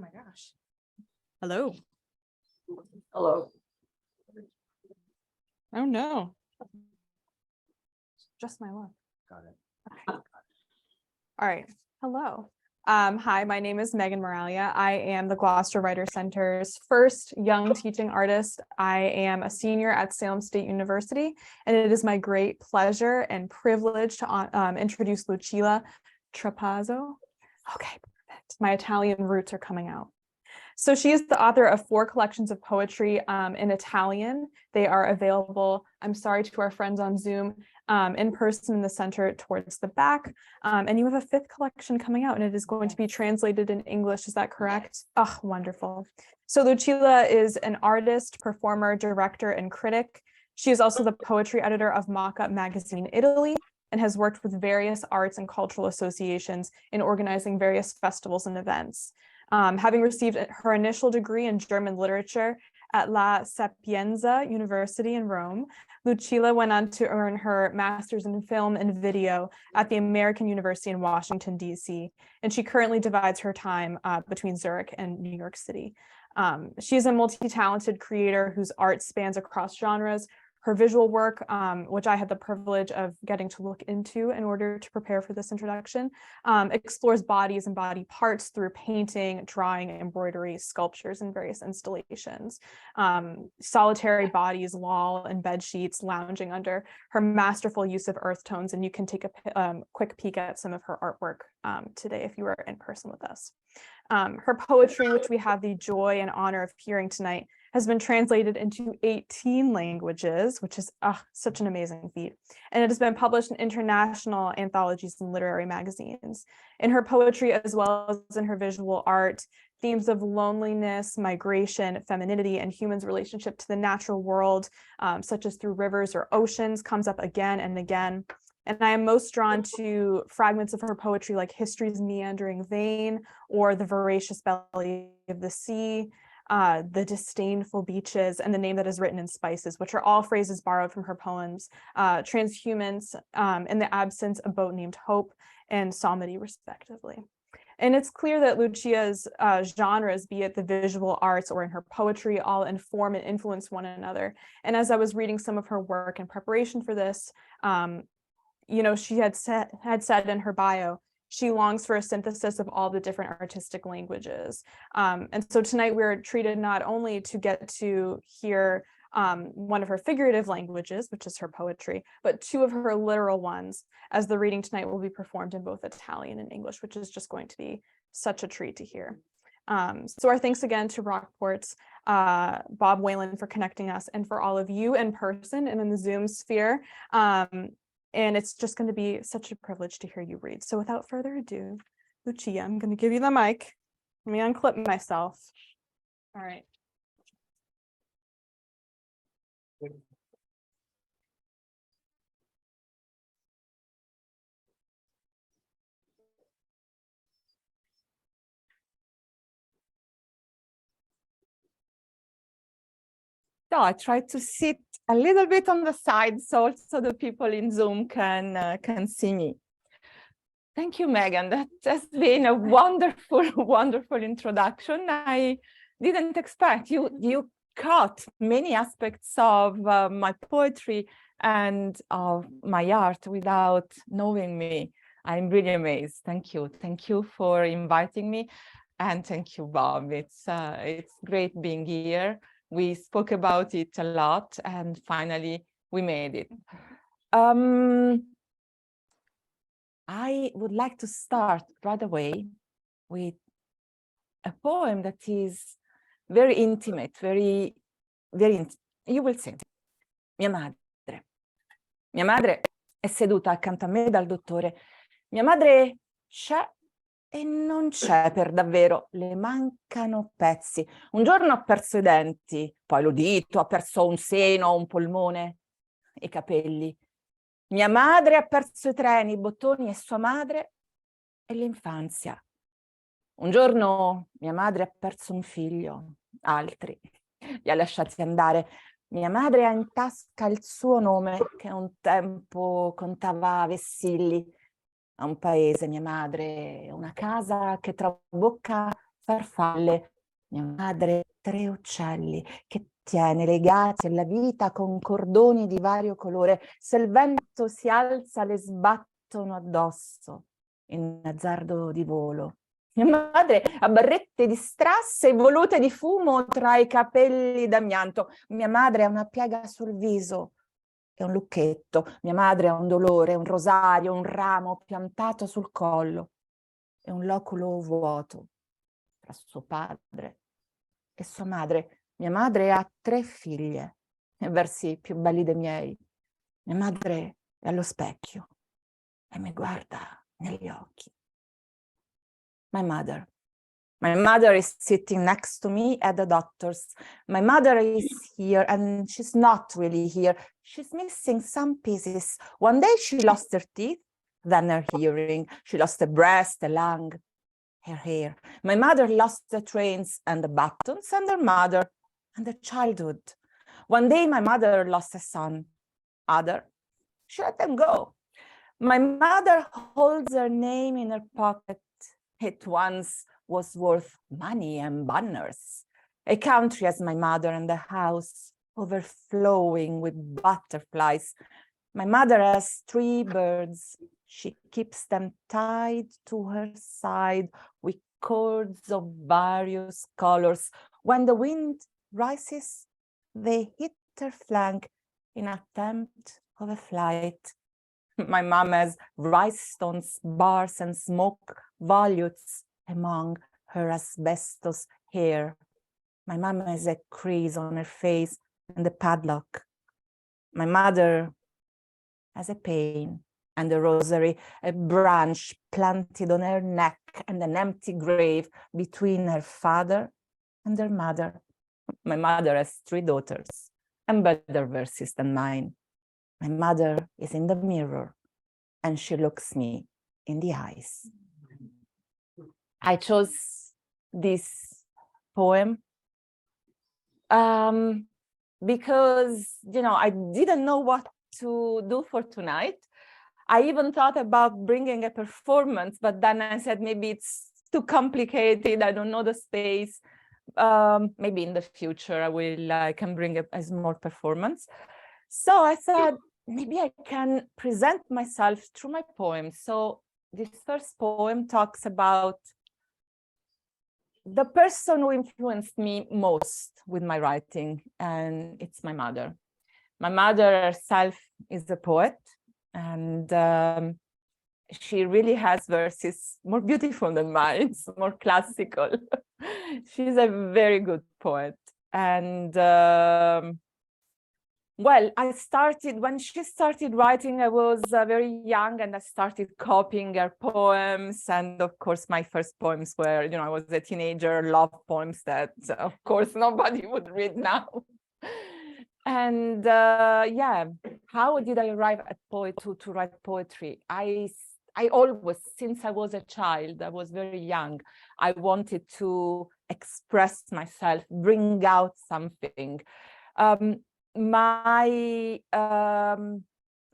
my gosh. Hello. Hello. Oh no. Just my luck. Got it. Okay. All right. Hello. Hi, my name is Meghan Miraglia. I am the Gloucester Writer Center's first young teaching artist. I am a senior at Salem State University, and it is my great pleasure and privilege to introduce Lucilla Trapazzo. Okay, perfect. My Italian roots are coming out. So she is the author of 4 collections of poetry in Italian. They are available, I'm sorry to our friends on Zoom, in person in the center towards the back. And you have a 5th collection coming out, and it is going to be translated in English. Is that correct? Oh, wonderful. So Lucilla is an artist, performer, director, and critic. She is also the poetry editor of Mock-Up Magazine Italy, and has worked with various arts and cultural associations in organizing various festivals and events. Having received her initial degree in German literature at La Sapienza University in Rome, Lucilla went on to earn her master's in film and video at the American University in Washington, D.C., and she currently divides her time between Zurich and New York City. She is a multi-talented creator whose art spans across genres. Her visual work, which I had the privilege of getting to look into in order to prepare for this introduction, explores bodies and body parts through painting, drawing, embroidery, sculptures, and various installations. Solitary bodies loll in bed sheets, lounging under her masterful use of earth tones, and you can take a quick peek at some of her artwork today if you are in person with us. Her poetry, which we have the joy and honor of hearing tonight, has been translated into 18 languages, which is such an amazing feat. And it has been published in international anthologies and literary magazines. In her poetry, as well as in her visual art, themes of loneliness, migration, femininity, and humans' relationship to the natural world, such as through rivers or oceans, comes up again and again. And I am most drawn to fragments of her poetry like history's meandering vein, or the voracious belly of the sea, the disdainful beaches, and the name that is written in spices, which are all phrases borrowed from her poems, Transhumance, In the Absence, A Boat Named Hope, and Psalmody, respectively. And it's clear that Lucilla's genres, be it the visual arts or in her poetry, all inform and influence one another. And as I was reading some of her work in preparation for this, she had said in her bio, she longs for a synthesis of all the different artistic languages. And so tonight we're treated not only to get to hear one of her figurative languages, which is her poetry, but 2 of her literal ones, as the reading tonight will be performed in both Italian and English, which is just going to be such a treat to hear. So our thanks again to Rockport's Bob Whelan for connecting us, and for all of you in person and in the Zoom sphere. And it's just going to be such a privilege to hear you read. So without further ado, Lucia, I'm going to give you the mic. Let me unclip myself. All right. So I try to sit a little bit on the side so also the people in Zoom can see me. Thank you, Meghan. That has been a wonderful, wonderful introduction. I didn't expect you caught many aspects of my poetry and of my art without knowing me. I'm really amazed. Thank you. Thank you for inviting me, and thank you, Bob. It's great being here. We spoke about it a lot, and finally we made it. I would like to start right away with a poem that is very intimate, very you will see. Mia madre. Mia madre è seduta accanto a me dal dottore. Mia madre c'è e non c'è per davvero, le mancano pezzi. Un giorno ha perso i denti, poi l'udito, ha perso un seno, un polmone, i capelli. Mia madre ha perso i treni, i bottoni, e sua madre e l'infanzia. Un giorno mia madre ha perso un figlio, altri li ha lasciati andare. Mia madre ha in tasca il suo nome, che un tempo contava vessilli. Ha un paese, mia madre, una casa che trabocca farfalle, mia madre 3 uccelli che tiene legati alla vita con cordoni di vario colore. Se il vento si alza, le sbattono addosso in azzardo di volo. Mia madre ha barrette di strass e volute di fumo tra i capelli d'amianto. Mia madre ha una piega sul viso e un lucchetto. Mia madre ha un dolore, un rosario, un ramo piantato sul collo e un loculo vuoto tra suo padre e sua madre. Mia madre ha 3 figlie, e versi più belli dei miei. Mia madre è allo specchio e mi guarda negli occhi. My mother. My mother is sitting next to me at the doctor's. My mother is here and she's not really here. She's missing some pieces. One day she lost her teeth, then her hearing. She lost a breast, a lung, her hair. My mother lost the trains and the buttons and her mother and her childhood. One day my mother lost a son. Other, she let them go. My mother holds her name in her pocket. It once was worth money and banners. A country as my mother and a house overflowing with butterflies. My mother has 3 birds. She keeps them tied to her side with cords of various colors. When the wind rises, they hit her flank in attempt of a flight. My mom has rice stones, bars, and smoke volutes among her asbestos hair. My mom has a crease on her face and a padlock. My mother has a pain and a rosary, a branch planted on her neck, and an empty grave between her father and her mother. My mother has 3 daughters and better verses than mine. My mother is in the mirror and she looks me in the eyes. I chose this poem because, I didn't know what to do for tonight. I even thought about bringing a performance, but then I said, maybe it's too complicated. I don't know the space. Maybe in the future I can bring a small performance. So I said, maybe I can present myself through my poems. So this first poem talks about the person who influenced me most with my writing, and it's my mother. My mother herself is a poet, and she really has verses more beautiful than mine, more classical. She's a very good poet. And well, when she started writing, I was very young, and I started copying her poems. And of course, my first poems were, I was a teenager, love poems that, of course, nobody would read now. And yeah, how did I arrive at to write poetry? I always, since I was a child, I was very young, I wanted to express myself, bring out something.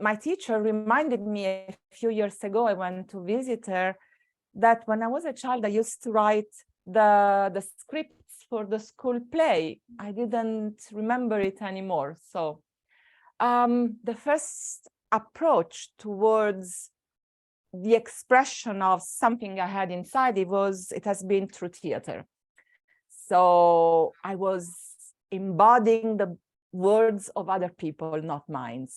My teacher reminded me a few years ago, I went to visit her, that when I was a child, I used to write the scripts for the school play. I didn't remember it anymore. So the first approach towards the expression of something I had inside, it has been through theater. So I was embodying the words of other people, not mine.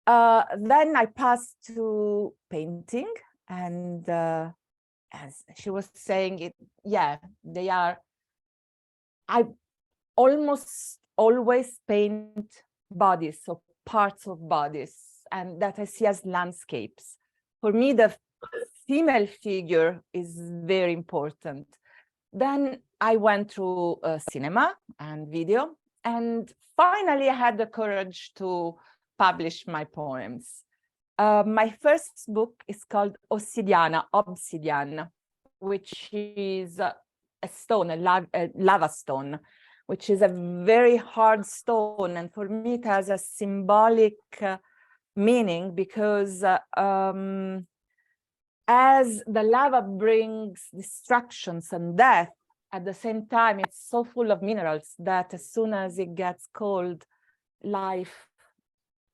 Then I passed to painting, and as she was saying, I almost always paint bodies, so parts of bodies, and that I see as landscapes. For me, the female figure is very important. Then I went through cinema and video, and finally I had the courage to publish my poems. My first book is called Obsidian, which is a stone, a lava stone, which is a very hard stone. And for me, it has a symbolic meaning, because as the lava brings destructions and death, at the same time, it's so full of minerals that as soon as it gets cold, life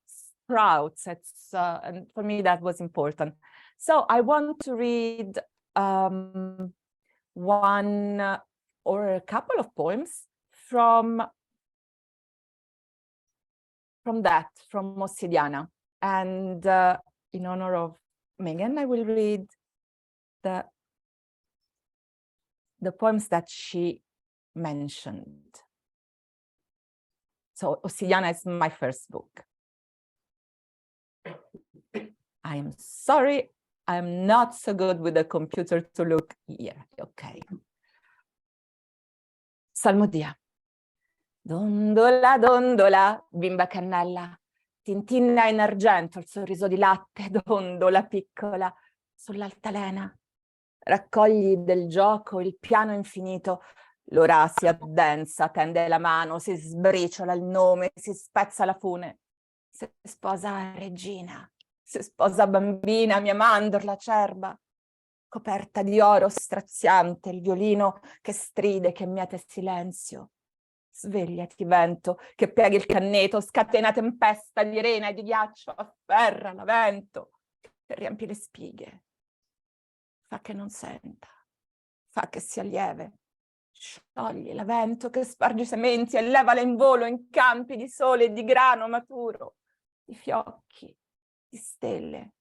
sprouts. And for me, that was important. So I want to read one or a couple of poems from Ossidiana. And in honor of Meghan, I will read the poems that she mentioned. So Ossidiana is my first book. I am sorry, I'm not so good with the computer to look here. Okay. Salmodia. Dondola, dondola, bimba cannella, tintinna in argento il sorriso di latte, dondola piccola sull'altalena. Raccogli del gioco il piano infinito, l'ora si addensa, tende la mano, si sbriciola il nome, si spezza la fune. Si sposa regina, si sposa bambina, mia mandorla acerba, coperta di oro straziante, il violino che stride, che miete silenzio. Svegliati vento, che pieghi il canneto, scatena tempesta di rena e di ghiaccio, afferra la vento, che riempie le spighe. Fa che non senta, fa che sia lieve, sciogli la vento che sparge sementi e levala in volo in campi di sole e di grano maturo, di fiocchi, di stelle.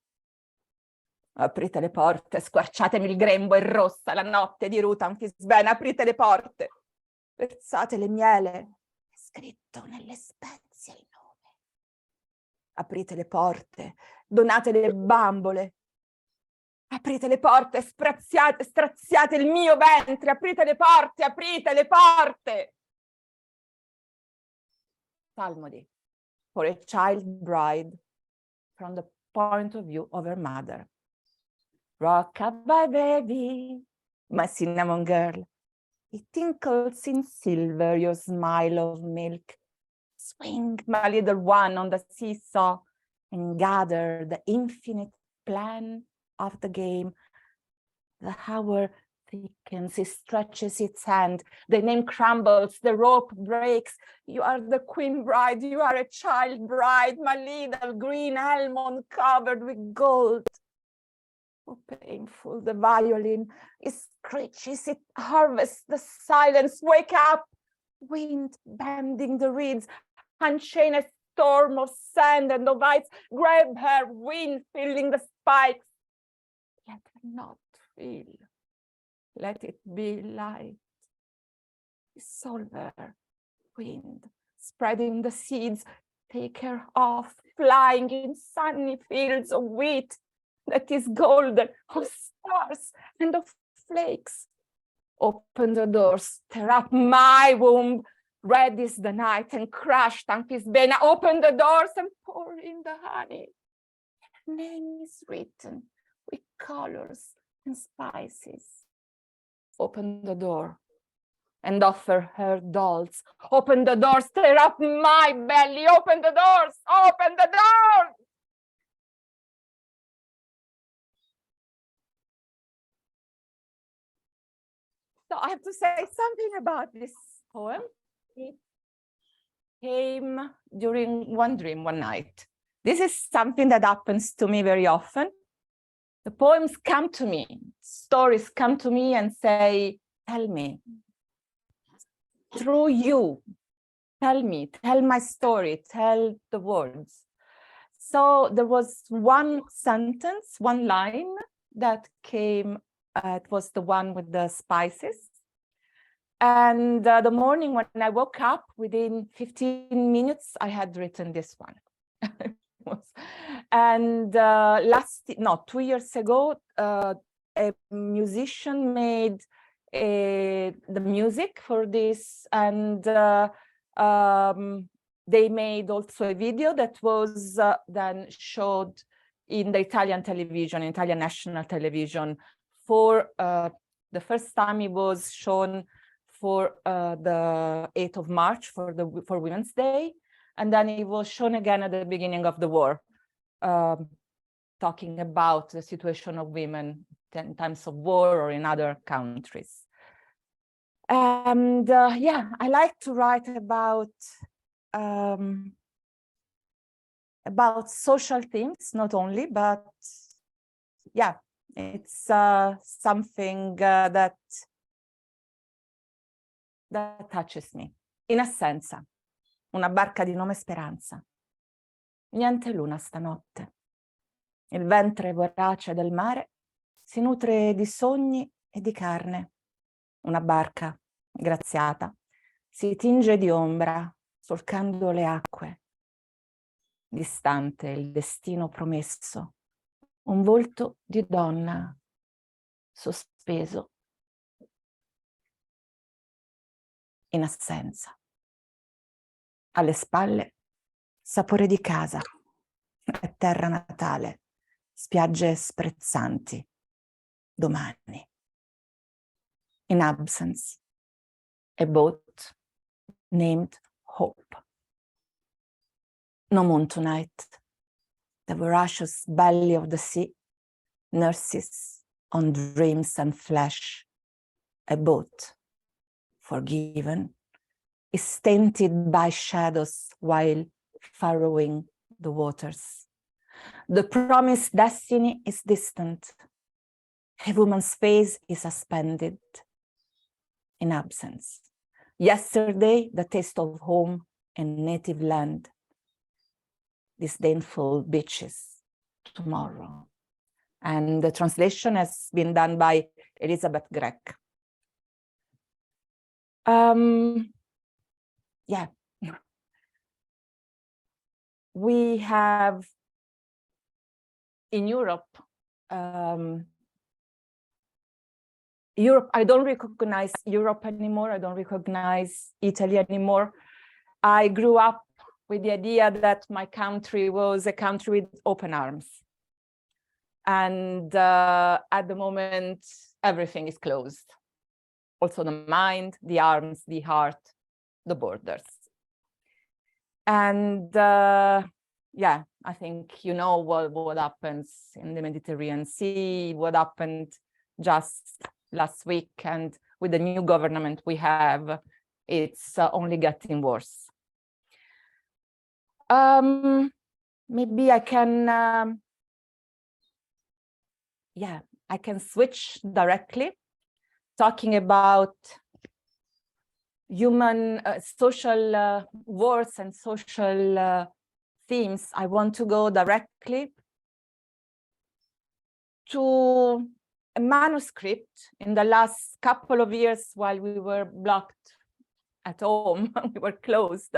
Aprite le porte, squarciatemi il grembo e rossa la notte di ruta anfisbena, aprite le porte, versate le miele, è scritto nelle spezie il nome. Aprite le porte, donate le bambole, aprite le porte, straziate il mio ventre, aprite le porte, aprite le porte. Salmodi, for a child bride, from the point of view of her mother. Rockabye baby, my cinnamon girl, it tinkles in silver your smile of milk. Swing, my little one, on the seesaw and gather the infinite plan of the game. The hour thickens, it stretches its hand, the name crumbles, the rope breaks. You are the queen bride, you are a child bride, my little green almond covered with gold. Oh, painful, the violin, it screeches, it harvests the silence. Wake up, wind bending the reeds, unchain a storm of sand and of ice. Grab her, wind filling the spikes. Yet not feel. Let it be light. Dissolve her, wind, spreading the seeds. Take her off, flying in sunny fields of wheat that is golden, of stars and of flakes. Open the door, stir up my womb. Red is the night and crushed anfisbena. Open the doors and pour in the honey. Her name is written with colors and spices. Open the door and offer her dolls. Open the door, stir up my belly. Open the doors, open the doors. So I have to say something about this poem. It came during one dream one night. This is something that happens to me very often. The poems come to me, stories come to me and say, tell me, through you, tell me, tell my story, tell the words. So there was one sentence, one line that came, it was the one with the spices. And the morning when I woke up, within 15 minutes, I had written this one. And 2 years ago, a musician made the music for this, and they made also a video that was then showed in the Italian television, Italian national television. For the first time, it was shown for the 8th of March for Women's Day, and then it was shown again at the beginning of the war. talking about the situation of women in times of war or in other countries. And yeah, I like to write about social things, not only, but yeah, it's something that touches me. In assenza, una barca di nome Speranza. Niente luna stanotte. Il ventre vorace del mare si nutre di sogni e di carne. Una barca graziata si tinge di ombra, solcando le acque. Distante il destino promesso, un volto di donna sospeso in assenza. Alle spalle sapore di casa e terra natale, spiagge sprezzanti, domani. In absence, a boat named Hope. No moon tonight. The voracious belly of the sea nurses on dreams and flesh. A boat, forgiven, is tainted by shadows while furrowing the waters. The promised destiny is distant. A woman's face is suspended in absence. Yesterday, the taste of home and native land. Disdainful beaches tomorrow. And the translation has been done by Elizabeth Grech. Yeah. We have in Europe, I don't recognize Europe anymore. I don't recognize Italy anymore. I grew up with the idea that my country was a country with open arms. And at the moment, everything is closed. Also the mind, the arms, the heart, the borders. And yeah, I think you know what happens in the Mediterranean Sea, what happened just last week, and with the new government we have, it's only getting worse. Maybe I can, yeah, I can switch directly, talking about human social wars and social themes. I want to go directly to a manuscript in the last couple of years while we were blocked at home, we were closed.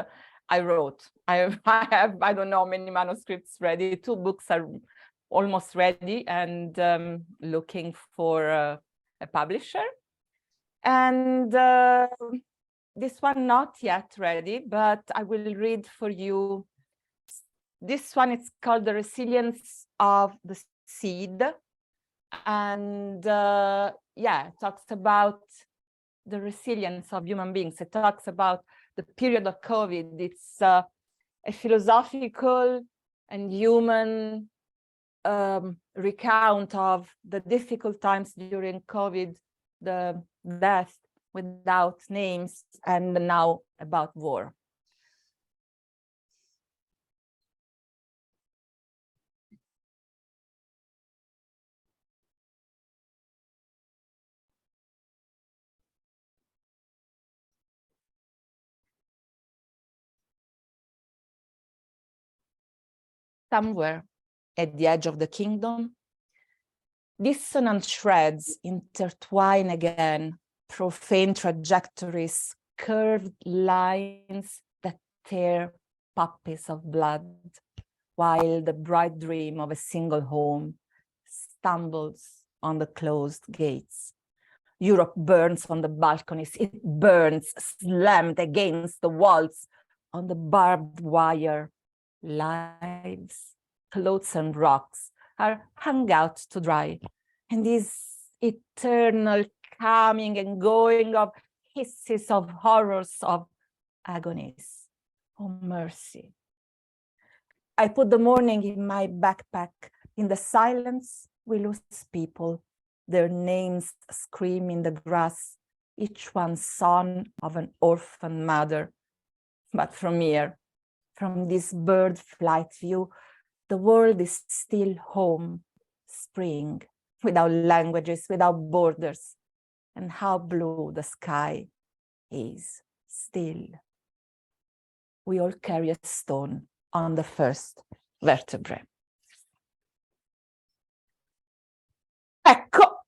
I wrote. I have, I don't know how many manuscripts ready. 2 books are almost ready and looking for a publisher. And this one not yet ready, but I will read for you. This one is called The Resilience of the Seed. And yeah, it talks about the resilience of human beings. It talks about the period of COVID. It's a philosophical and human recount of the difficult times during COVID, the death without names, and now about war. Somewhere at the edge of the kingdom, dissonant shreds intertwine again, profane trajectories, curved lines that tear puppies of blood, while the bright dream of a single home stumbles on the closed gates. Europe burns on the balconies. It burns, slammed against the walls on the barbed wire. Lives, clothes, and rocks are hung out to dry. And this eternal coming and going of hisses, of horrors, of agonies. Oh, mercy. I put the morning in my backpack, In the silence, we lose people, their names scream in the grass, each one son of an orphan mother. But from here, from this bird flight view, the world is still home, spring, without languages, without borders, and how blue the sky is still. We all carry a stone on the first vertebrae. Ecco,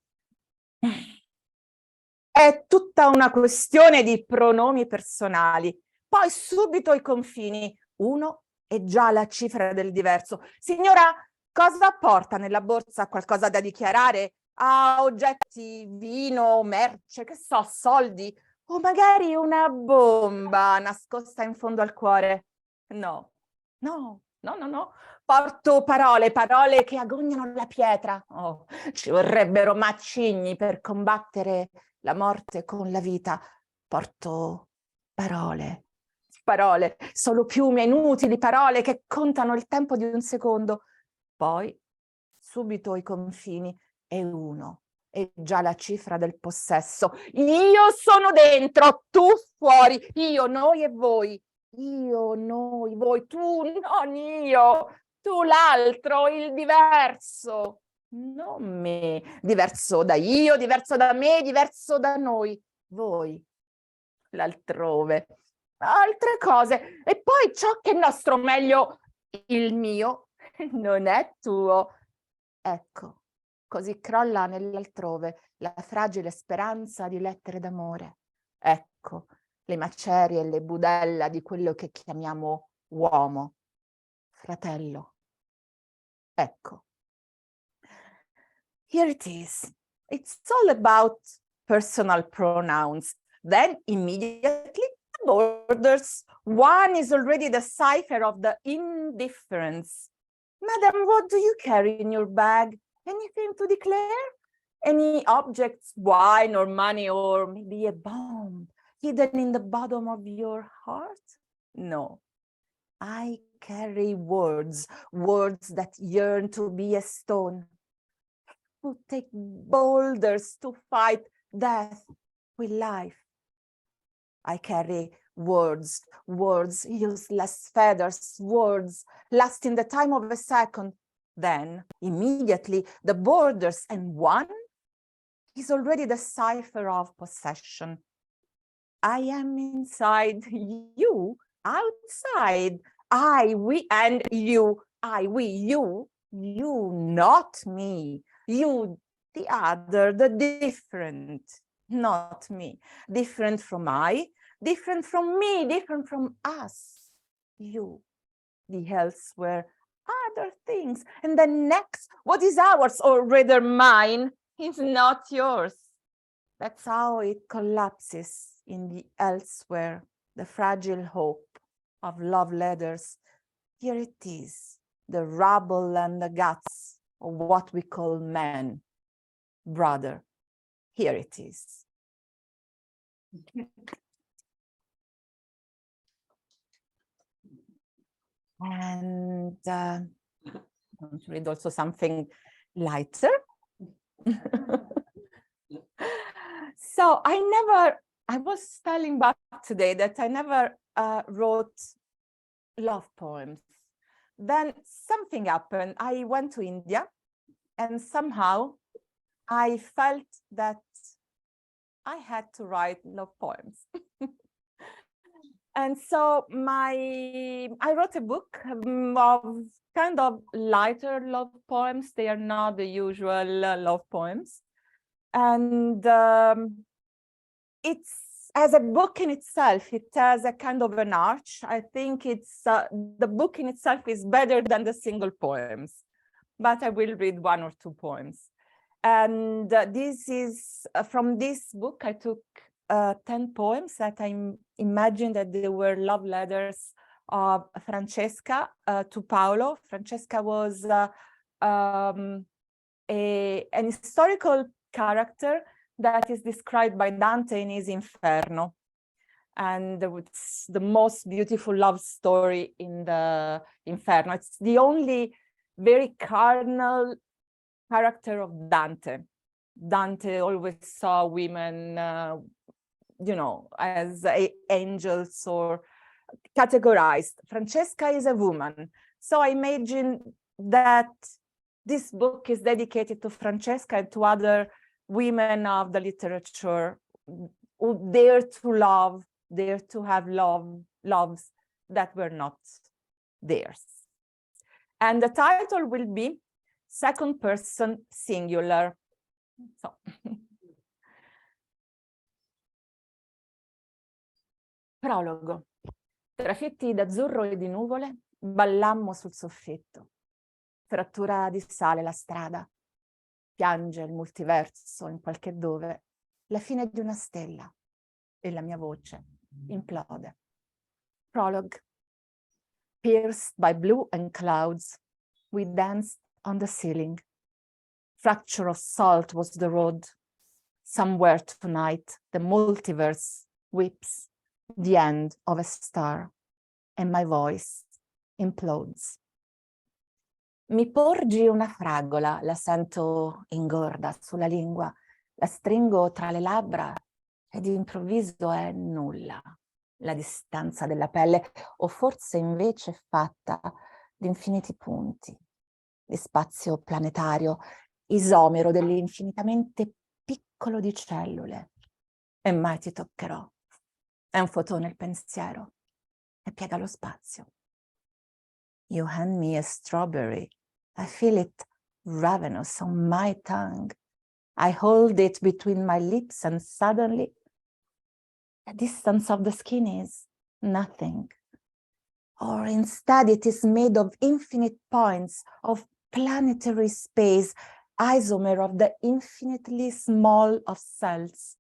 è tutta una questione di pronomi personali. Poi subito i confini. Uno è già la cifra del diverso. Signora, cosa porta nella borsa? Qualcosa da dichiarare? Ha oggetti, vino, merce, che so, soldi? O magari una bomba nascosta in fondo al cuore? No, no, no, no, no. Porto parole, parole che agognano la pietra. Oh, ci vorrebbero macigni per combattere la morte con la vita. Porto parole, parole, solo piume inutili, parole che contano il tempo di un secondo. Poi, subito i confini, e uno, è già la cifra del possesso. Io sono dentro, tu fuori, io, noi e voi. Io, noi, voi, tu, non io, tu l'altro, il diverso. Non me, diverso da io, diverso da me, diverso da noi. Voi, l'altrove, altre cose. E poi ciò che è nostro, meglio, il mio, non è tuo. Ecco, così crolla nell'altrove la fragile speranza di lettere d'amore. Ecco, le macerie e le budella di quello che chiamiamo uomo, fratello. Ecco. Here it is. It's all about personal pronouns. Then immediately the borders. One is already the cipher of the indifference. Madam, what do you carry in your bag? Anything to declare? Any objects, wine or money, or maybe a bomb hidden in the bottom of your heart? No. I carry words, words that yearn to be a stone, who take boulders to fight death with life. I carry words, words, useless feathers, words, last in the time of a second. Then, immediately, the borders, and one is already the cipher of possession. I am inside, you outside. I, we, and you. I, we, you not me. You, the other, the different, not me. Different from I, different from me, different from us. You, the elsewhere, other things. And then next, what is ours, or rather mine, is not yours. That's how it collapses in the elsewhere, the fragile hope of love letters. Here it is, the rubble and the guts of what we call man, brother. Here it is. And I want to read also something lighter. So I was telling back today that I never wrote love poems. Then something happened. I went to India, and somehow I felt that I had to write love poems. And so I wrote a book of kind of lighter love poems. They are not the usual love poems. And it's, as a book in itself, it has a kind of an arch. I think it's the book in itself is better than the single poems, but I will read one or two poems. And this is from this book. I took 10 poems that I imagined that they were love letters of Francesca to Paolo. Francesca was an historical character that is described by Dante in his Inferno. And it's the most beautiful love story in the Inferno. It's the only very cardinal character of Dante. Dante always saw women, as angels or categorized. Francesca is a woman. So I imagine that this book is dedicated to Francesca and to other women of the literature who dare to love, dare to have loves that were not theirs. And the title will be second person singular. So. Prologo. Trafitti d'azzurro e di nuvole, ballammo sul soffitto. Frattura di sale la strada. Piange il multiverso in qualche dove. La fine di una stella. E la mia voce implode. Prologue. Pierced by blue and clouds, we danced on the ceiling. Fracture of salt was the road. Somewhere tonight, the multiverse weeps the end of a star, and my voice implodes. Mi porgi una fragola, la sento ingorda sulla lingua, la stringo tra le labbra e d'improvviso è nulla. La distanza della pelle, o forse invece è fatta di infiniti punti, di spazio planetario, isomero dell'infinitamente piccolo di cellule. E mai ti toccherò. È un fotone il pensiero e piega lo spazio. You hand me a strawberry. I feel it ravenous on my tongue. I hold it between my lips and suddenly the distance of the skin is nothing. Or instead it is made of infinite points of planetary space, isomer of the infinitely small of cells.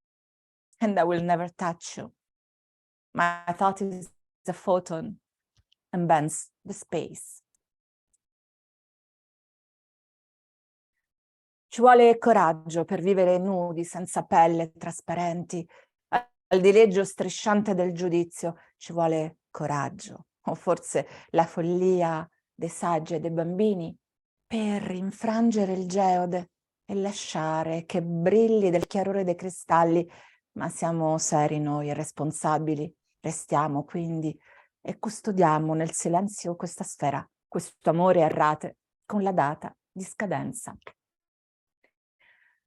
And I will never touch you. My thought is a photon and bends the space. Ci vuole coraggio per vivere nudi, senza pelle, trasparenti, al dileggio strisciante del giudizio. Ci vuole coraggio, o forse la follia dei saggi e dei bambini, per infrangere il geode e lasciare che brilli del chiarore dei cristalli. Ma siamo seri noi, responsabili. Restiamo quindi e custodiamo nel silenzio questa sfera, questo amore a rate con la data di scadenza.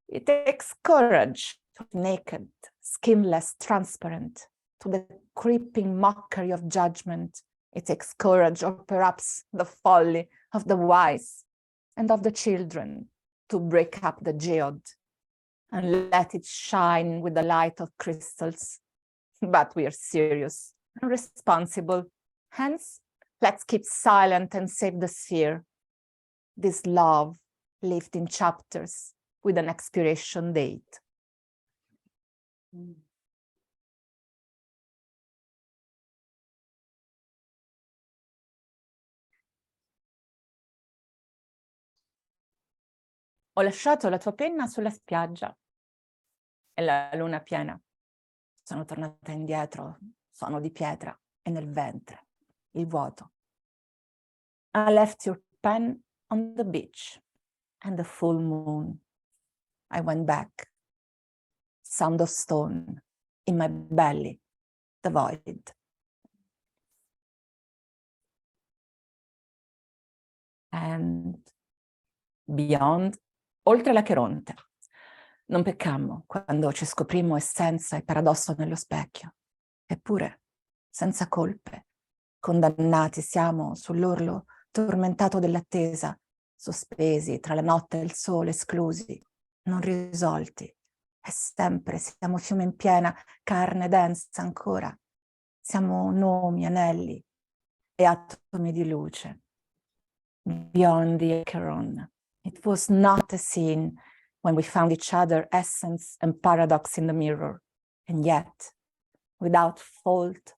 It takes courage to be naked, skinless, transparent, to the creeping mockery of judgment. It takes courage, or perhaps the folly of the wise and of the children, to break up the geode and let it shine with the light of crystals. But we are serious and responsible. Hence, let's keep silent and save the sphere. This love lived in chapters with an expiration date. Ho lasciato la tua penna sulla spiaggia e la luna piena. Sono tornata indietro, sono di pietra e nel ventre, il vuoto. I left your pen on the beach and the full moon. I went back. Sound of stone in my belly, the void. And beyond, oltre l'Acheronte. Non peccammo quando ci scoprimmo essenza e paradosso nello specchio. Eppure, senza colpe, condannati siamo sull'orlo tormentato dell'attesa, sospesi tra la notte e il sole, esclusi, non risolti. E sempre siamo fiume in piena, carne densa ancora. Siamo nomi, anelli e atomi di luce. Beyond the Acheron, it was not a scene when we found each other, essence and paradox in the mirror. And yet, without fault,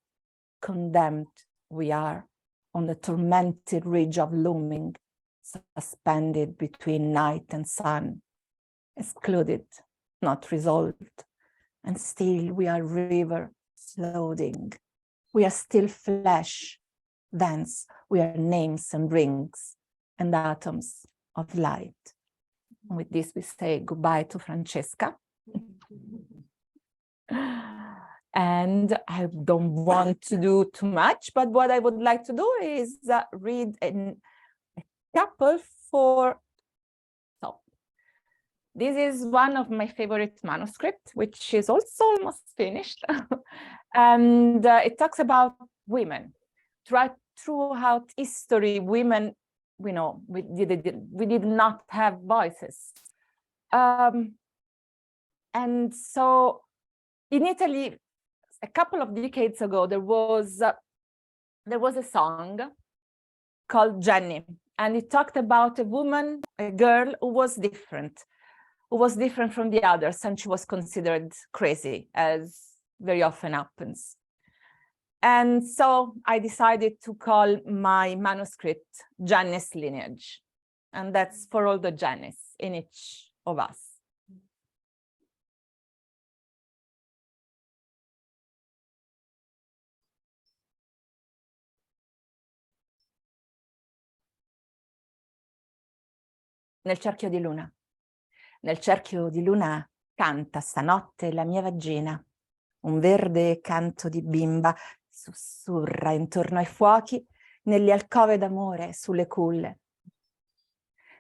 condemned we are on the tormented ridge of looming, suspended between night and sun, excluded, not resolved. And still we are river floating. We are still flesh. Thence we are names and rings, and atoms of light. And with this, we say goodbye to Francesca. And I don't want to do too much, but what I would like to do is read a couple for. So this is one of my favorite manuscripts, which is also almost finished. And it talks about women. Throughout history, women, we did not have voices. And so in Italy, a couple of decades ago, there was a song called Jenny, and it talked about a woman, a girl who was different from the others, and she was considered crazy, as very often happens. And so I decided to call my manuscript Jenny's Lineage, and that's for all the Jennys in each of us. Nel cerchio di luna. Nel cerchio di luna canta stanotte la mia vagina. Un verde canto di bimba sussurra intorno ai fuochi nelle alcove d'amore sulle culle.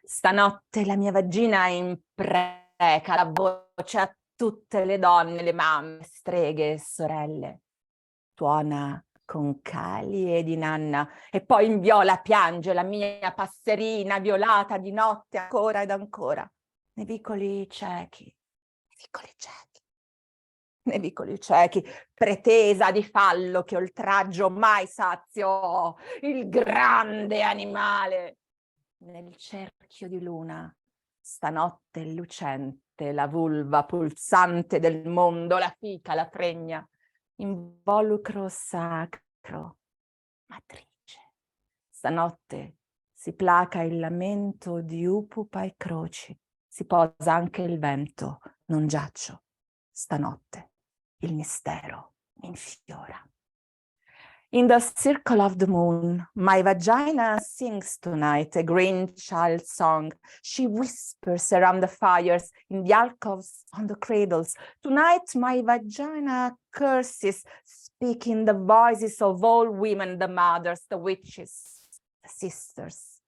Stanotte la mia vagina impreca la voce a tutte le donne, le mamme, streghe e sorelle. Tuona con cali ed inanna, e poi in viola piange la mia passerina violata di notte ancora ed ancora. Nei vicoli ciechi, pretesa di fallo che oltraggio mai sazio, il grande animale. Nel cerchio di luna, stanotte lucente, la vulva pulsante del mondo, la fica, la fregna, involucro sacro, matrice. Stanotte si placa il lamento di upupa e croci, si posa anche il vento, non giaccio. Stanotte il mistero mi infiora. In the circle of the moon, my vagina sings tonight a green child song. She whispers around the fires, in the alcoves, on the cradles. Tonight my vagina curses, speaking the voices of all women, the mothers, the witches, the sisters.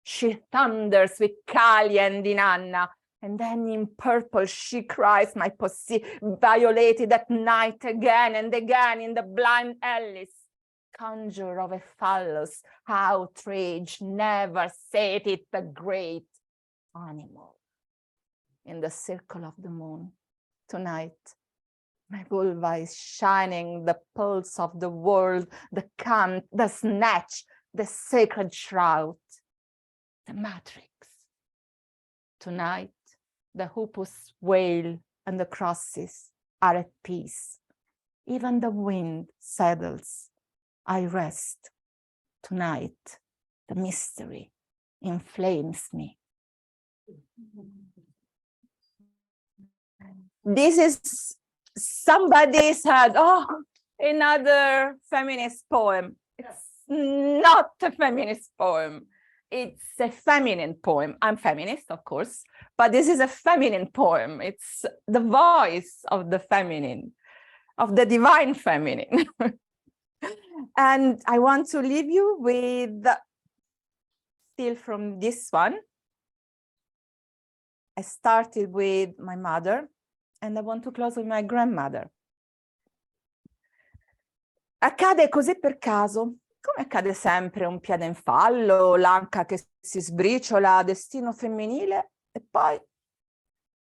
She thunders with Kali and Inanna, and then in purple she cries my pussy, violated at night again and again in the blind alleys. Conjure of a phallus, outrage, never sated the great animal. In the circle of the moon, tonight, my vulva is shining the pulse of the world, the cant, the snatch, the sacred shroud, the matrix. Tonight, the hoopus wail and the crosses are at peace. Even the wind settles. I rest. Tonight, the mystery inflames me. This is somebody said, oh, another feminist poem. It's not a feminist poem. It's a feminine poem. I'm feminist, of course, but this is a feminine poem. It's the voice of the feminine, of the divine feminine. And I want to leave you with, still from this one. I started with my mother, and I want to close with my grandmother. Accade così per caso, come accade sempre, un piede in fallo, l'anca che si sbriciola, destino femminile, e poi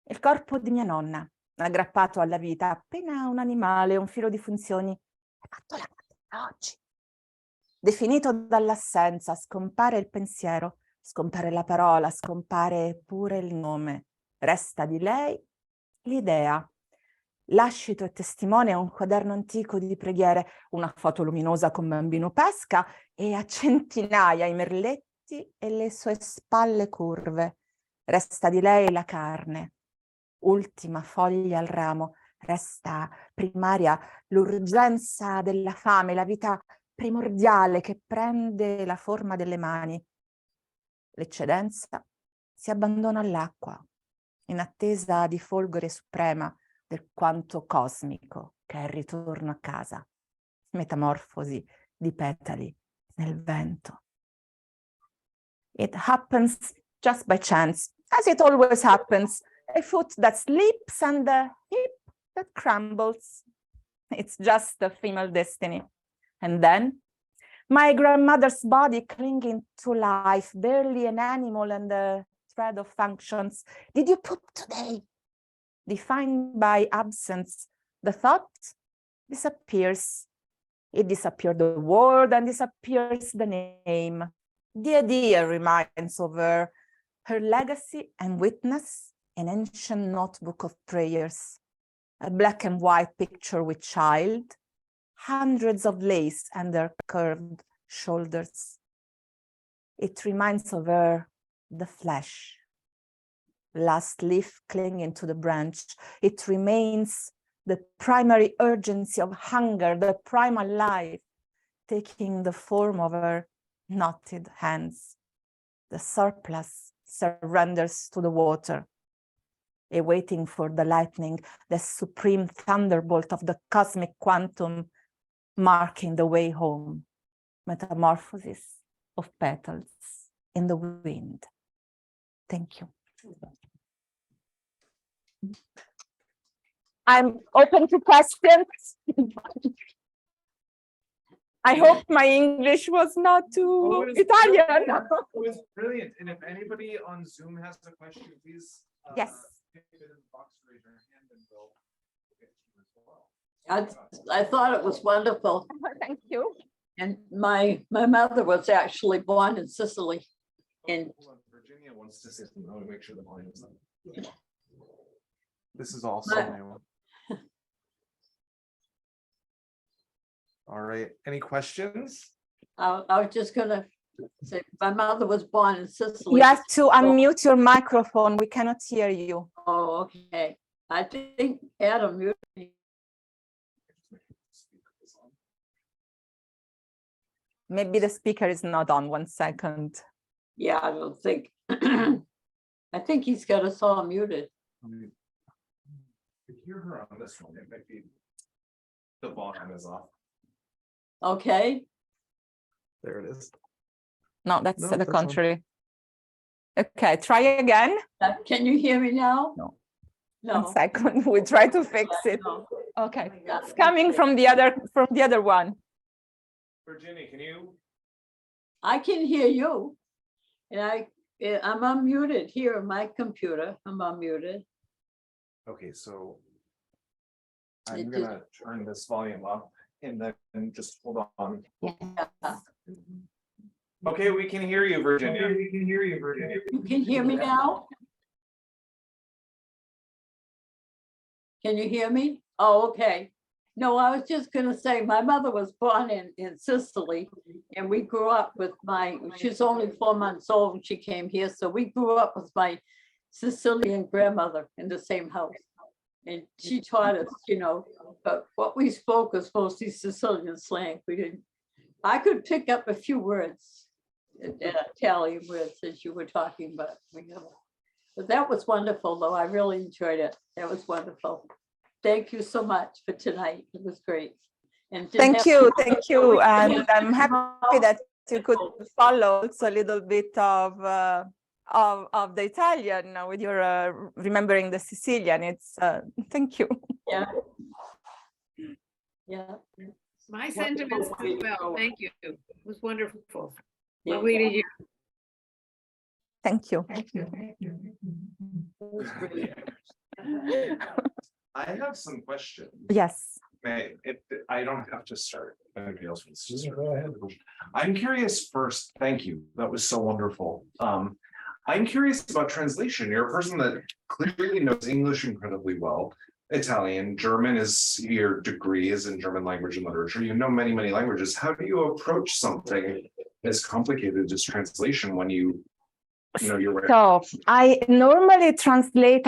il corpo di mia nonna, aggrappato alla vita, appena un animale, un filo di funzioni, è fatto la oggi. Definito dall'assenza, scompare il pensiero, scompare la parola, scompare pure il nome. Resta di lei l'idea. Lascito e testimone a un quaderno antico di preghiere, una foto luminosa con bambino pesca e a centinaia i merletti e le sue spalle curve. Resta di lei la carne. Ultima foglia al ramo. Resta primaria l'urgenza della fame, la vita primordiale che prende la forma delle mani. l'eccedenza si abbandona all'acqua in attesa di folgore suprema del quanto cosmico che è il ritorno a casa, metamorfosi di petali nel vento. It happens just by chance, as it always happens, a foot that slips and a hip that crumbles. It's just a female destiny. And then, my grandmother's body clinging to life, barely an animal and a thread of functions. Did you poop today? Defined by absence, the thought disappears. It disappeared the word and disappears the name. The idea remains of her legacy and witness, an ancient notebook of prayers, a black and white picture with child, hundreds of lace and their curved shoulders. It reminds of her the flesh, last leaf clinging to the branch. It remains the primary urgency of hunger, the primal life, taking the form of her knotted hands. The surplus surrenders to the water, awaiting for the lightning, the supreme thunderbolt of the cosmic quantum, marking the way home. Metamorphosis of petals in the wind. Thank you. I'm open to questions. I hope my English was not too Italian. It was brilliant. And if anybody on Zoom has a question, please. Yes. Type it in the box, raise your hand, and we'll get you as well. I thought it was wonderful. Thank you. And my mother was actually born in Sicily. And Hold on, Virginia wants to say something. I want to make sure the volume's on. This is also But- new. All right. Any questions? I was just gonna say, my mother was born in Sicily. You have to unmute your microphone. We cannot hear you. Oh, okay. I think Adam, you, Maybe the speaker is not on. 1 second. yeah, I don't think. I think he's got us all muted. If you hear her on this one, it might be the volume is off. Okay, There it is. No, that's No, the that's on. contrary. Okay, try again. Can you hear me now? No. No. 1 second. We try to fix it. No. Okay, it's coming from the other one. Virginia, can you? I can hear you. And I'm unmuted here on my computer. I'm unmuted. Okay, so It I'm just- gonna turn this volume up and then just hold on. Yeah. Okay, we can hear you, Virginia. We can hear you, Virginia. You can hear me now? Can you hear me? Oh, okay. No, I was just gonna say, my mother was born in Sicily and we grew up with she's only 4 months old when she came here. So we grew up with my Sicilian grandmother in the same house. And she taught us, but what we spoke was mostly Sicilian slang. I could pick up a few words, Italian words as you were talking, but that was wonderful though. I really enjoyed it. That was wonderful. Thank you so much for tonight. It was great. And Thank you. And I'm happy that you could follow also a little bit of the Italian with your remembering the Sicilian. It's thank you. Yeah. Yeah. My sentiments as well. Thank you. It was wonderful. Yeah. Lovely to hear. Thank you. It was great. I have some questions. Yes. I don't have to start. Anybody else wants to start? Go ahead. I'm curious first. Thank you. That was so wonderful. I'm curious about translation. You're a person that clearly knows English incredibly well. Italian, German is your degree is in German language and literature. You know many, many languages. How do you approach something as complicated as translation when you're So I normally translate,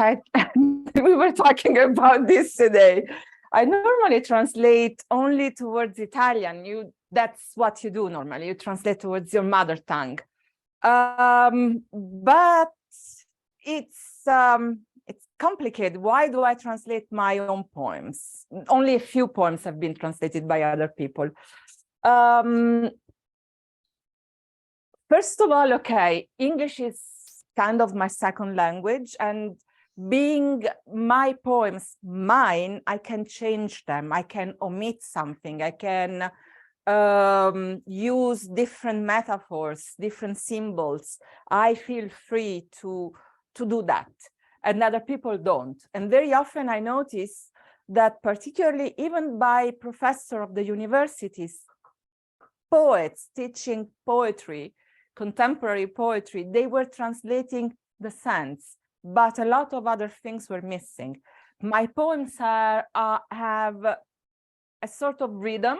we were talking about this today. I normally translate only towards Italian. That's what you do normally. You translate towards your mother tongue. But it's complicated. Why do I translate my own poems? Only a few poems have been translated by other people. First of all, okay, English is kind of my second language, and being my poems mine, I can change them. I can omit something. I can use different metaphors, different symbols. I feel free to do that, and other people don't. And very often I notice that, particularly even by professors of the universities, poets teaching poetry, contemporary poetry, they were translating the sense, but a lot of other things were missing. My poems have a sort of rhythm.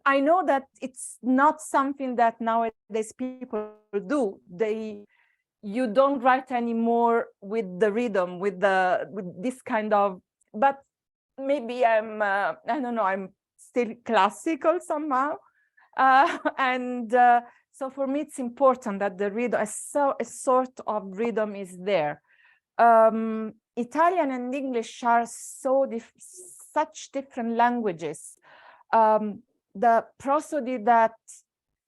I know that it's not something that nowadays people do. You don't write anymore with the rhythm, with this kind of, but maybe I'm, I don't know, I'm still classical somehow. So for me, it's important that the rhythm, a sort of rhythm is there. Italian and English are such different languages. The prosody that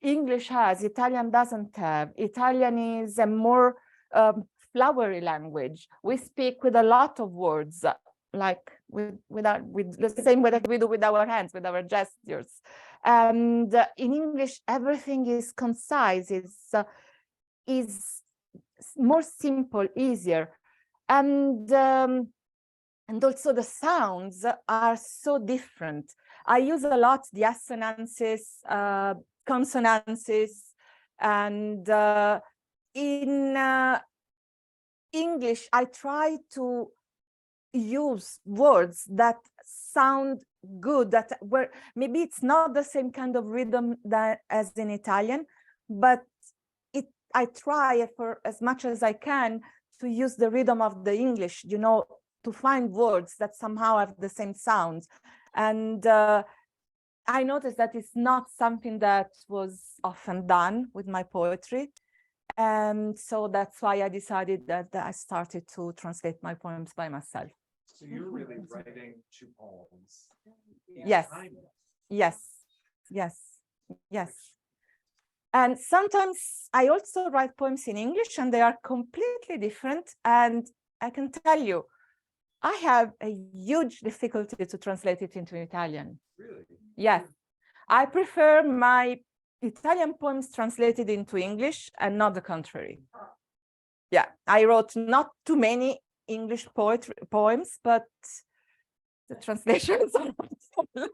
English has, Italian doesn't have. Italian is a more flowery language. We speak with a lot of words, like with the same way that we do with our hands, with our gestures. And in English, everything is concise, is more simple, easier. And also the sounds are so different. I use a lot the assonances, consonances, and in English, I try to use words that sound good, that were maybe it's not the same kind of rhythm as in Italian, but I try for as much as I can to use the rhythm of the English, you know, to find words that somehow have the same sounds. And I noticed that it's not something that was often done with my poetry. And so that's why I decided that I started to translate my poems by myself. So you're really writing two poems. Yes. Yes. And sometimes I also write poems in English, and they are completely different. And I can tell you, I have a huge difficulty to translate it into Italian. Really? Yes. I prefer my Italian poems translated into English and not the contrary. Yeah, I wrote not too many English poems, but the translations are not.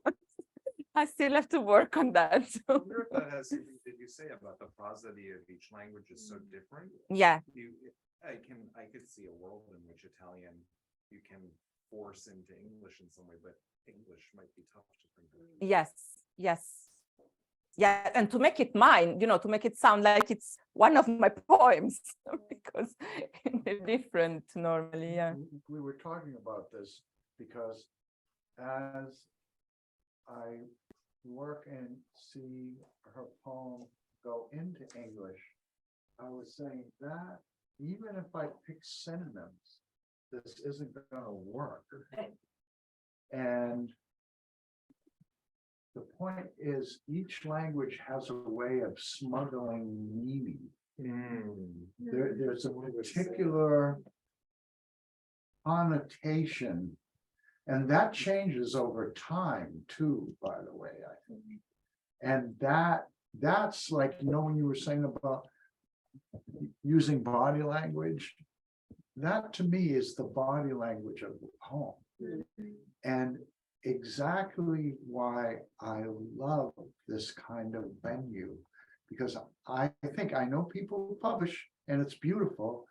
I still have to work on that. I wonder if that has something that you say about the prosody of each language is so different. Yeah. I could see a world in which Italian you can force into English in some way, but English might be tough to think of. Yes. Yeah, and to make it mine, you know, to make it sound like it's one of my poems, because they're different normally. Yeah. We were talking about this because as I work and see her poem go into English, I was saying that even if I pick synonyms, this isn't going to work. And the point is, each language has a way of smuggling meaning. There's a particular connotation, and that changes over time too, by the way, I think. And that's like, you know, when you were saying about using body language, that to me is the body language of the poem. And exactly why I love this kind of venue, because I think I know people who publish and it's beautiful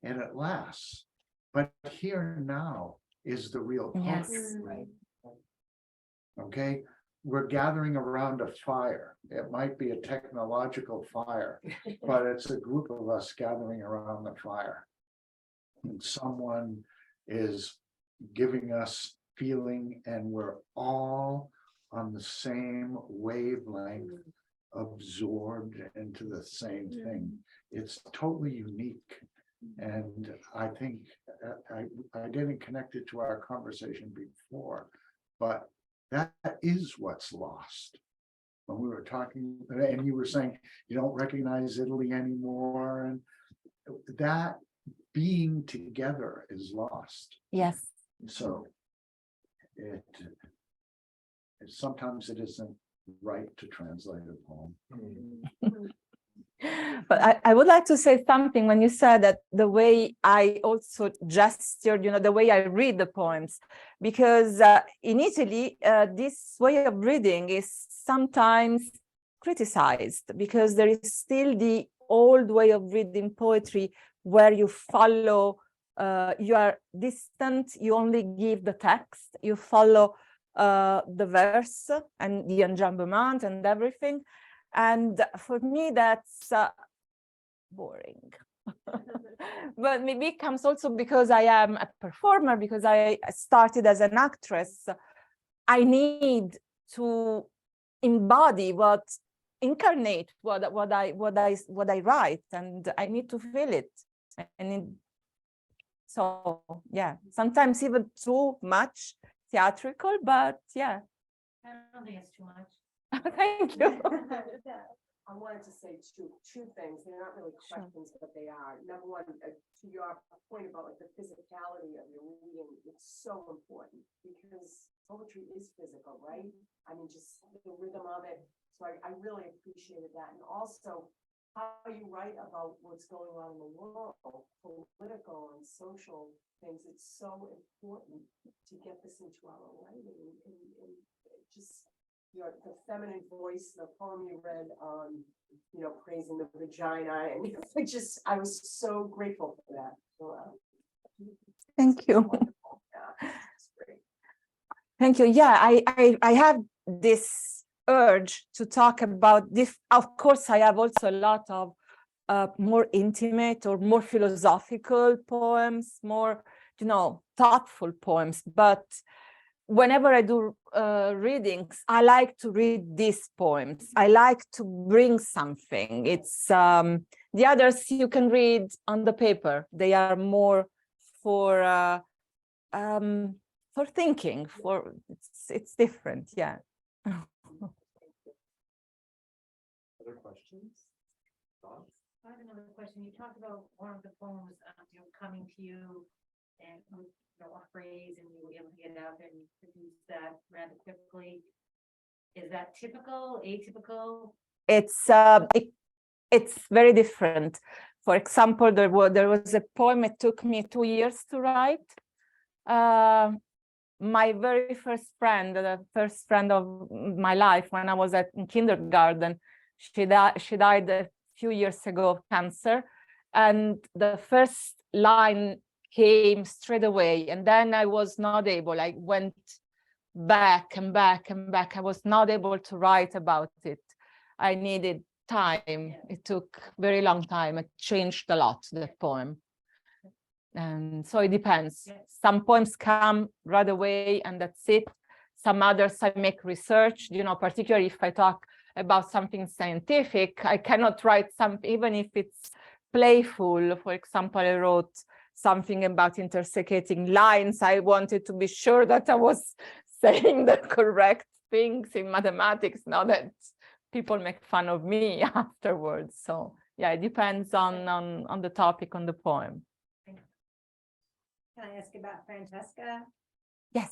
and it lasts, but here now is the real poetry. Yes. Okay, we're gathering around a fire. It might be a technological fire, but it's a group of us gathering around the fire. And someone is giving us feeling, and we're all on the same wavelength absorbed into the same thing. It's totally unique. And I think I didn't connect it to our conversation before, but that is what's lost. When we were talking, and you were saying you don't recognize Italy anymore, and that being together is lost. Yes. So sometimes it isn't right to translate a poem. But I would like to say something when you said that the way I also gestured, the way I read the poems, because in Italy, this way of reading is sometimes criticized because there is still the old way of reading poetry where you follow, you are distant, you only give the text, you follow the verse and the enjambment and everything. And for me, that's boring. But maybe it comes also because I am a performer, because I started as an actress. I need to embody incarnate what I write, and I need to feel it. So yeah, sometimes even too much theatrical, but yeah. I don't think it's too much. Thank you. I wanted to say two things. They're not really questions, but they are. Number one, to your point about like the physicality of your reading, it's so important because poetry is physical, right? I mean, just the rhythm of it. So I really appreciated that. And also how you write about what's going on in the world, political and social things. It's so important to get this into our writing and just the feminine voice, the poem you read on, praising the vagina, and I was so grateful for that. So, Thank you. yeah, it's great. Thank you. Yeah, I have this urge to talk about this. Of course, I have also a lot of more intimate or more philosophical poems, more, thoughtful poems. But whenever I do readings, I like to read these poems. I like to bring something. It's the others you can read on the paper. They are more for thinking. It's different. Yeah. Other questions? Thoughts? I have another question. You talked about one of the poems, coming to you and a phrase, and you were able to get it out there and produce that rather quickly. Is that typical, atypical? It's very different. For example, there was a poem it took me 2 years to write. My very first friend, the first friend of my life when I was in kindergarten, she died a few years ago of cancer, and the first line came straight away, and then I was not able. I went back and back and back. I was not able to write about it. I needed time. It took very long time. It changed a lot, that poem. And so it depends. Some poems come right away and that's it. Some others I make research, particularly if I talk about something scientific, I cannot write something, even if it's playful. For example, I wrote something about intersecating lines. I wanted to be sure that I was saying the correct things in mathematics, not that people make fun of me afterwards. So yeah, it depends on the topic, on the poem. Can I ask about Francesca? Yes.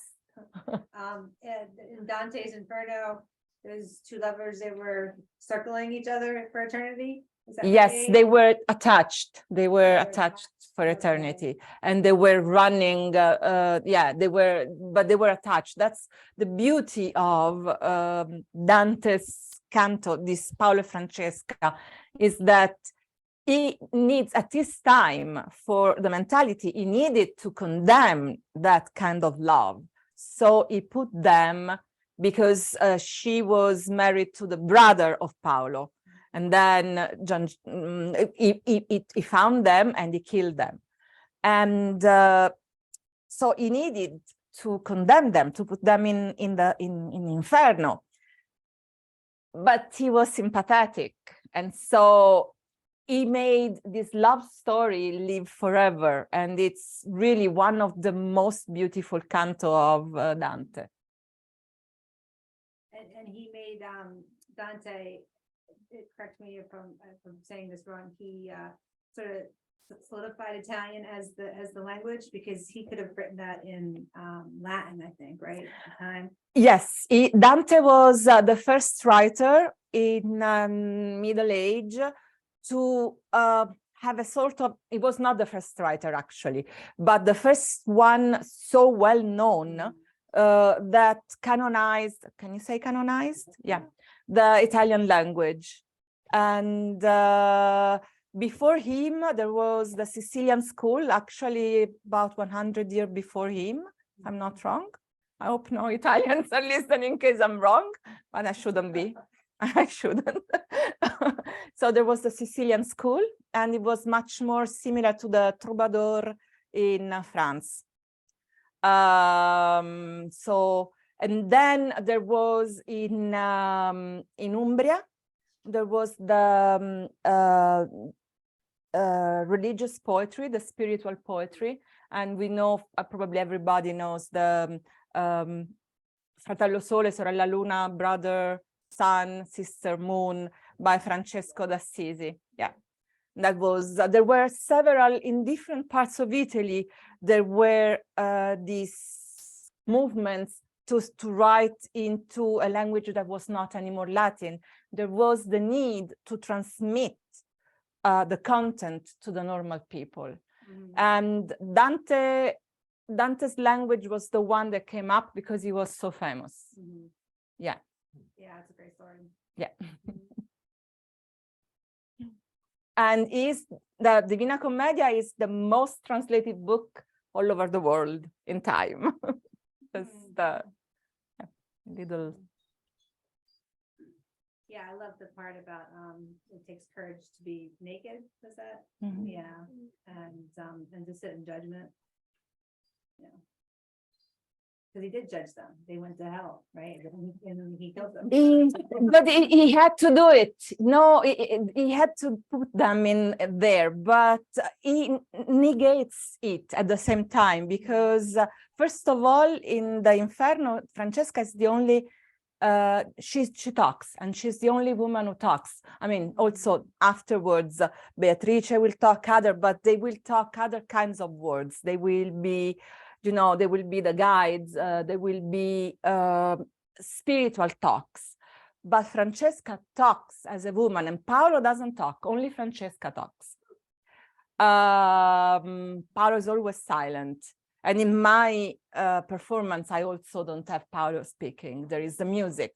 In Dante's Inferno, there's two lovers that were circling each other for eternity. Yes, right? they were attached. They were attached for eternity, and they were running. They were attached. That's the beauty of Dante's canto, this Paolo e Francesca, is that he needs, at this time, for the mentality, he needed to condemn that kind of love. So he put them, because she was married to the brother of Paolo. And then he found them and he killed them. And so he needed to condemn them, to put them in Inferno. but he was sympathetic, and so he made this love story live forever, and it's really one of the most beautiful canto of Dante. And he made Dante, correct me if I'm saying this wrong, he sort of solidified Italian as the language, because he could have written that in Latin, I think, right, at the time. Yes, Dante was the first writer in Middle Age to have a sort of, it was not the first writer actually, but the first one so well known that canonized, can you say canonized? Yeah, the Italian language. And before him, there was the Sicilian school, actually about 100 years before him, if I'm not wrong. I hope no Italians are listening in case I'm wrong, but I shouldn't be. I shouldn't. So there was the Sicilian school, and it was much more similar to the troubadour in France. So, and then there was in Umbria, there was the religious poetry, the spiritual poetry, and we know, probably everybody knows the Fratello Sole, Sorella Luna, Brother, Sun, Sister Moon by Francesco d'Assisi. Yeah, that was, there were several in different parts of Italy. There were these movements to write into a language that was not anymore Latin. There was the need to transmit the content to the normal people. And Dante's language was the one that came up because he was so famous. Yeah. Yeah, it's a great story. Yeah. And the Divina Commedia is the most translated book all over the world in time. That's the little. Yeah, I love the part about it takes courage to be naked. Was that? Mhm. Yeah, and to sit in judgment. Yeah, because he did judge them. They went to hell, right? And he killed them. But he had to do it. No, he had to put them in there, but he negates it at the same time, because first of all, in the Inferno, Francesca is the only, she talks, and she's the only woman who talks. I mean, also afterwards, Beatrice will talk but they will talk other kinds of words. They will be, you know, they will be the guides, they will be spiritual talks. But Francesca talks as a woman, and Paolo doesn't talk, only Francesca talks. Paolo is always silent. And in my performance, I also don't have Paolo speaking. There is the music.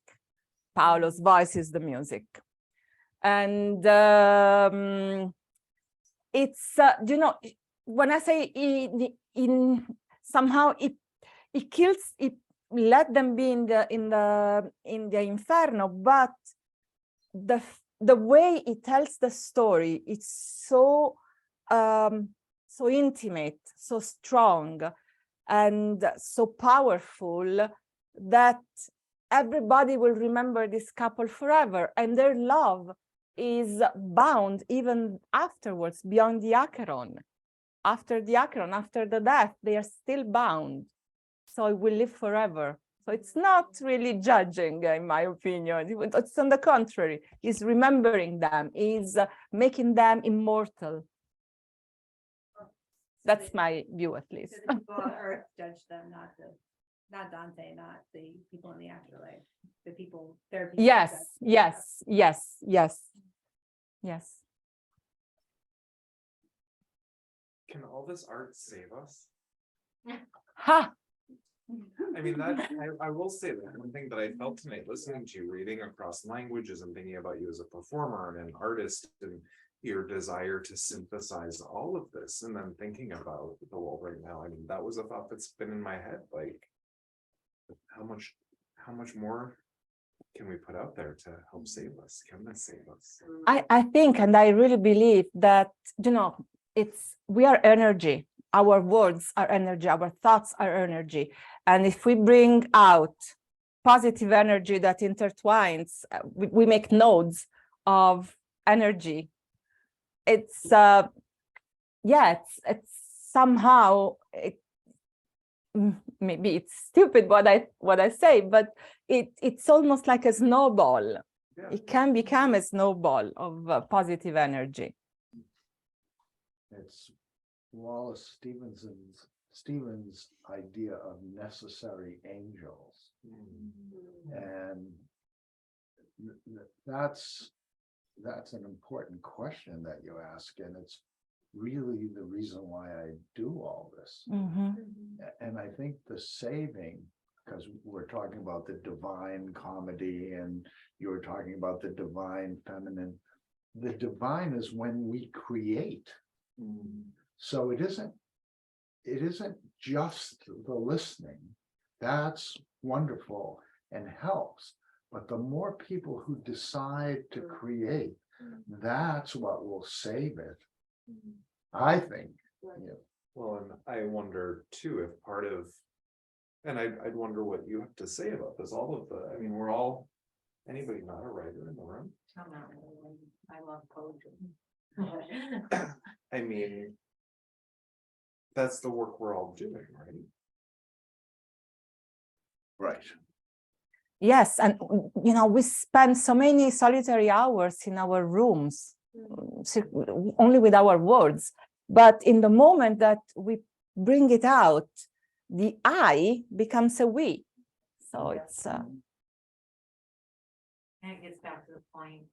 Paolo's voice is the music. And it's, you know, when I say somehow it kills, it let them be in the Inferno, but the way it tells the story, it's so so intimate, so strong, and so powerful that everybody will remember this couple forever, and their love is bound even afterwards, beyond the Acheron. After the Acheron, after the death, they are still bound. So it will live forever. So it's not really judging, in my opinion. It's on the contrary. It's remembering them, is making them immortal. That's my view, at least. So the people on Earth judge them, not Dante, not the people in the afterlife. The people, their people. Yes, judge them. yes, yes, yes, yes. Can all this art save us? Ha! I mean, I will say that one thing that I felt tonight, listening to you, reading across languages and thinking about you as a performer and an artist, and your desire to synthesize all of this, and then thinking about the world right now. I mean, that was a thought that's been in my head, like, how much more can we put out there to help save us? Can this save us? I think, and I really believe that, you know, we are energy. Our words are energy, our thoughts are energy. And if we bring out positive energy that intertwines. We make nodes of energy. It's it's somehow maybe it's stupid what I say, but it's almost like a snowball. Yeah. It can become a snowball of positive energy. It's Wallace Stevens' idea of necessary angels. And that's an important question that you ask, and it's really the reason why I do all this. And I think the saving, because we're talking about the divine comedy and you were talking about the divine feminine, the divine is when we create. So it isn't just the listening. That's wonderful and helps. But the more people who decide to create, that's what will save it. I think. Yeah. Well, and I wonder too, if part of, and I'd wonder what you have to say about this, all of the, I mean, we're all, anybody not a writer in the room? I'm not really, I love poetry. I mean, that's the work we're all doing, right? Right. Yes, and we spend so many solitary hours in our rooms, only with our words. But in the moment that we bring it out, the I becomes a we. So it's. And it gets back to the point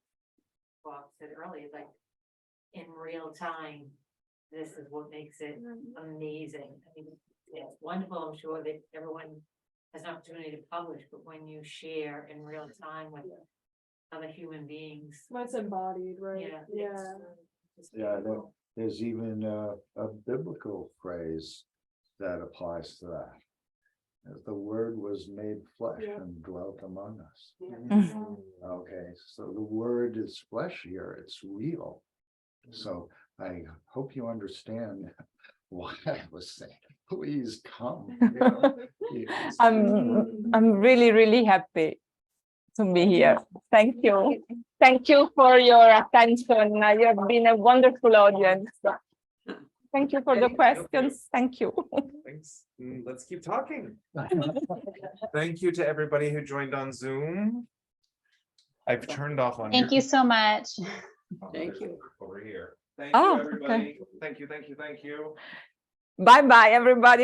Bob said earlier, like in real time, this is what makes it amazing. I mean, it's wonderful. I'm sure that everyone has an opportunity to publish, but when you share in real time with other human beings. When it's embodied, right? Yeah, there's even a biblical phrase that applies to that. As the word was made flesh and dwelt among us. Okay, so the word is flesh here, it's real. So I hope you understand what I was saying. Please come. I'm really, really happy to be here. Thank you. Thank you for your attention. You have been a wonderful audience. Thank you for the questions. Thank you. Thanks. Let's keep talking. Thank you to everybody who joined on Zoom. I've turned off on. Thank you so much. Thank you. Over here. Thank Oh, you, everybody. okay. Thank you, thank you, thank you. Bye-bye, everybody.